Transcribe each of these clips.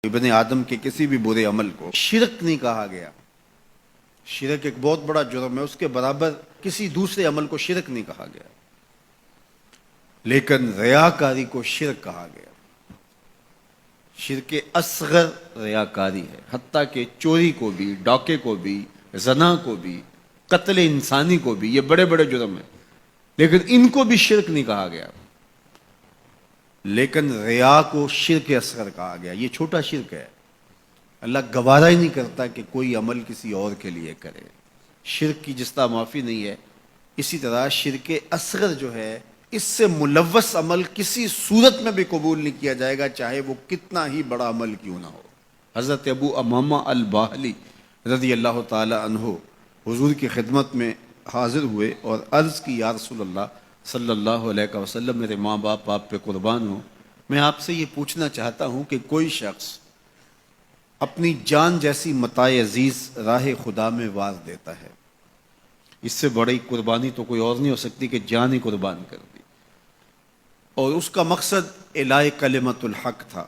ابن آدم کے کسی بھی برے عمل کو شرک نہیں کہا گیا۔ شرک ایک بہت بڑا جرم ہے، اس کے برابر کسی دوسرے عمل کو شرک نہیں کہا گیا، لیکن ریاکاری کو شرک کہا گیا۔ شرک اصغر ریاکاری ہے، حتیٰ کہ چوری کو بھی، ڈاکے کو بھی، زنا کو بھی، قتل انسانی کو بھی، یہ بڑے بڑے جرم ہیں، لیکن ان کو بھی شرک نہیں کہا گیا۔ لیکن ریا کو شرک اصغر کہا گیا، یہ چھوٹا شرک ہے۔ اللہ گوارا ہی نہیں کرتا کہ کوئی عمل کسی اور کے لیے کرے۔ شرک کی جس طرح معافی نہیں ہے، اسی طرح شرک اصغر جو ہے، اس سے ملوث عمل کسی صورت میں بھی قبول نہیں کیا جائے گا، چاہے وہ کتنا ہی بڑا عمل کیوں نہ ہو۔ حضرت ابو امامہ الباہلی رضی اللہ تعالی عنہ حضور کی خدمت میں حاضر ہوئے اور عرض کی، یا رسول اللہ صلی اللہ علیہ وسلم، میرے ماں باپ آپ پہ قربان ہوں، میں آپ سے یہ پوچھنا چاہتا ہوں کہ کوئی شخص اپنی جان جیسی متاع عزیز راہ خدا میں وار دیتا ہے، اس سے بڑی قربانی تو کوئی اور نہیں ہو سکتی کہ جان ہی قربان کر دی، اور اس کا مقصد اعلاء کلمت الحق تھا،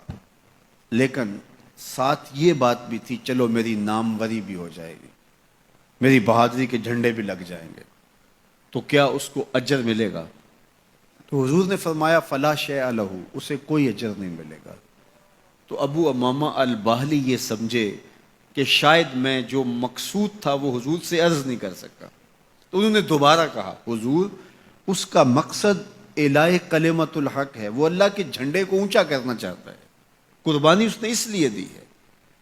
لیکن ساتھ یہ بات بھی تھی چلو میری ناموری بھی ہو جائے گی، میری بہادری کے جھنڈے بھی لگ جائیں گے، تو کیا اس کو اجر ملے گا؟ تو حضور نے فرمایا فلا شیء لہ، اسے کوئی اجر نہیں ملے گا۔ تو ابو امامہ الباہلی یہ سمجھے کہ شاید میں جو مقصود تھا وہ حضور سے عرض نہیں کر سکا، تو انہوں نے دوبارہ کہا حضور اس کا مقصد اعلاء کلمت الحق ہے، وہ اللہ کے جھنڈے کو اونچا کرنا چاہتا ہے، قربانی اس نے اس لیے دی ہے،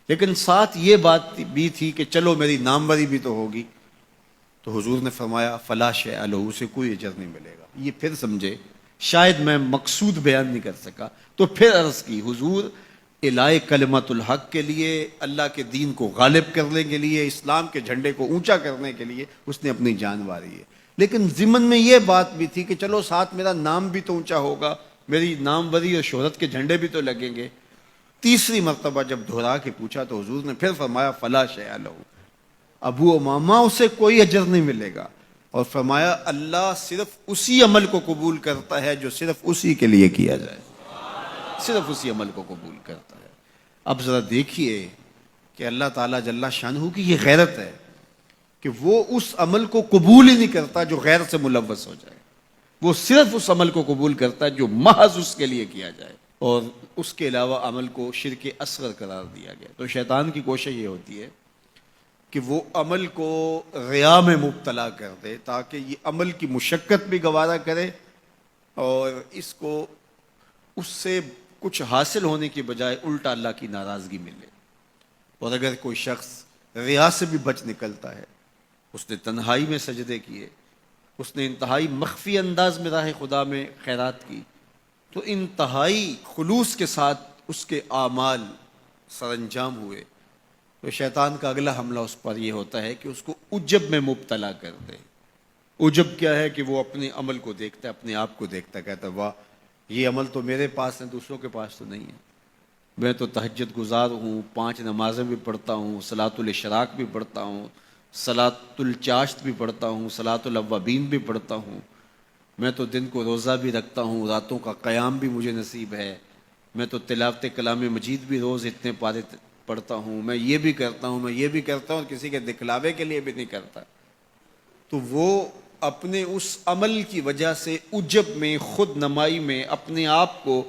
لیکن ساتھ یہ بات بھی تھی کہ چلو میری ناموری بھی تو ہوگی۔ تو حضور نے فرمایا فلا شیء لہ، اسے کوئی اجر نہیں ملے گا۔ یہ پھر سمجھے شاید میں مقصود بیان نہیں کر سکا، تو پھر عرض کی حضور اعلاء کلمت الحق کے لیے، اللہ کے دین کو غالب کرنے کے لیے، اسلام کے جھنڈے کو اونچا کرنے کے لیے اس نے اپنی جان واری ہے، لیکن ضمن میں یہ بات بھی تھی کہ چلو ساتھ میرا نام بھی تو اونچا ہوگا، میری ناموری اور شہرت کے جھنڈے بھی تو لگیں گے۔ تیسری مرتبہ جب دہرا کے پوچھا تو حضور نے پھر فرمایا فلا شیء لہ، ابو امامہ اسے کوئی اجر نہیں ملے گا، اور فرمایا اللہ صرف اسی عمل کو قبول کرتا ہے جو صرف اسی کے لیے کیا جائے، صرف اسی عمل کو قبول کرتا ہے۔ اب ذرا دیکھیے کہ اللہ تعالیٰ جل شانہ کی یہ غیرت ہے کہ وہ اس عمل کو قبول ہی نہیں کرتا جو غیر سے ملوث ہو جائے، وہ صرف اس عمل کو قبول کرتا ہے جو محض اس کے لیے کیا جائے، اور اس کے علاوہ عمل کو شرک اصغر قرار دیا گیا۔ تو شیطان کی کوشش یہ ہوتی ہے کہ وہ عمل کو ریا میں مبتلا کر دے تاکہ یہ عمل کی مشقت بھی گوارا کرے اور اس کو اس سے کچھ حاصل ہونے کی بجائے الٹا اللہ کی ناراضگی ملے۔ اور اگر کوئی شخص ریا سے بھی بچ نکلتا ہے، اس نے تنہائی میں سجدے کیے، اس نے انتہائی مخفی انداز میں راہ خدا میں خیرات کی، تو انتہائی خلوص کے ساتھ اس کے اعمال سر انجام ہوئے، تو شیطان کا اگلا حملہ اس پر یہ ہوتا ہے کہ اس کو عجب میں مبتلا کر دے۔ عجب کیا ہے کہ وہ اپنے عمل کو دیکھتا ہے، اپنے آپ کو دیکھتا ہے، کہتا ہے واہ یہ عمل تو میرے پاس ہے، دوسروں کے پاس تو نہیں ہے، میں تو تہجد گزار ہوں، 5 نمازیں بھی پڑھتا ہوں، صلاۃ الاشراق بھی پڑھتا ہوں، صلاۃ الچاشت بھی پڑھتا ہوں، صلاۃ الاوابین بھی پڑھتا ہوں، میں تو دن کو روزہ بھی رکھتا ہوں، راتوں کا قیام بھی مجھے نصیب ہے، میں تو تلاوت کلام مجید بھی روز اتنے پارے پڑھتا ہوں، میں یہ بھی کرتا ہوں، میں یہ بھی کرتا ہوں، کسی کے دکھلاوے کے لیے بھی نہیں کرتا۔ تو وہ اپنے اس عمل کی وجہ سے عجب میں، خود نمائی میں اپنے آپ کو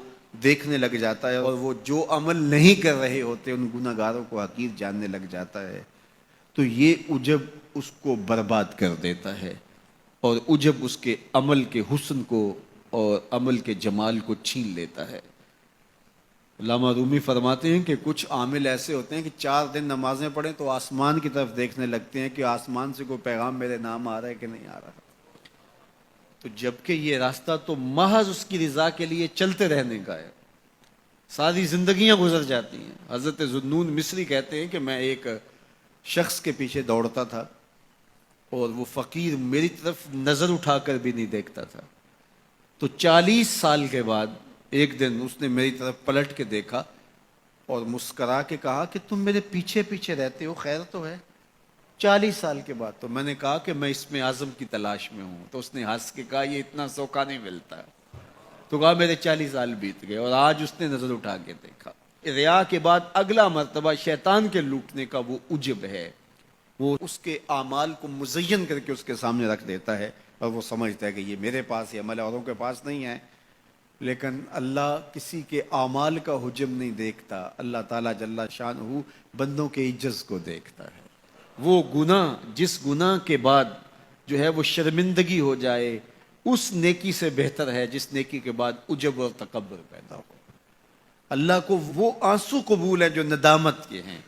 دیکھنے لگ جاتا ہے، اور وہ جو عمل نہیں کر رہے ہوتے ان گناہ گاروں کو حقیر جاننے لگ جاتا ہے۔ تو یہ عجب اس کو برباد کر دیتا ہے، اور عجب اس کے عمل کے حسن کو اور عمل کے جمال کو چھین لیتا ہے۔ علامہ رومی فرماتے ہیں کہ کچھ عامل ایسے ہوتے ہیں کہ 4 دن نمازیں پڑھیں تو آسمان کی طرف دیکھنے لگتے ہیں کہ آسمان سے کوئی پیغام میرے نام آ رہا ہے کہ نہیں آ رہا، تو جبکہ یہ راستہ تو محض اس کی رضا کے لیے چلتے رہنے کا ہے، ساری زندگیاں گزر جاتی ہیں۔ حضرت ذوالنون مصری کہتے ہیں کہ میں ایک شخص کے پیچھے دوڑتا تھا اور وہ فقیر میری طرف نظر اٹھا کر بھی نہیں دیکھتا تھا، تو 40 سال کے بعد ایک دن اس نے میری طرف پلٹ کے دیکھا اور مسکرا کے کہا کہ تم میرے پیچھے پیچھے رہتے ہو، خیر تو ہے؟ 40 سال کے بعد۔ تو میں نے کہا کہ میں اس میں اعظم کی تلاش میں ہوں، تو اس نے ہنس کے کہا یہ اتنا سوکھا نہیں ملتا، تو کہا میرے 40 سال بیت گئے اور آج اس نے نظر اٹھا کے دیکھا۔ ریا کے بعد اگلا مرتبہ شیطان کے لوٹنے کا وہ عجب ہے، وہ اس کے اعمال کو مزین کر کے اس کے سامنے رکھ دیتا ہے اور وہ سمجھتا ہے کہ یہ میرے پاس ہے، عمل اوروں کے پاس نہیں ہے۔ لیکن اللہ کسی کے اعمال کا حجم نہیں دیکھتا، اللہ تعالیٰ جل شانہ بندوں کے عجز کو دیکھتا ہے۔ وہ گناہ جس گناہ کے بعد جو ہے وہ شرمندگی ہو جائے، اس نیکی سے بہتر ہے جس نیکی کے بعد عجب اور تکبر پیدا ہو۔ اللہ کو وہ آنسو قبول ہیں جو ندامت کے ہیں۔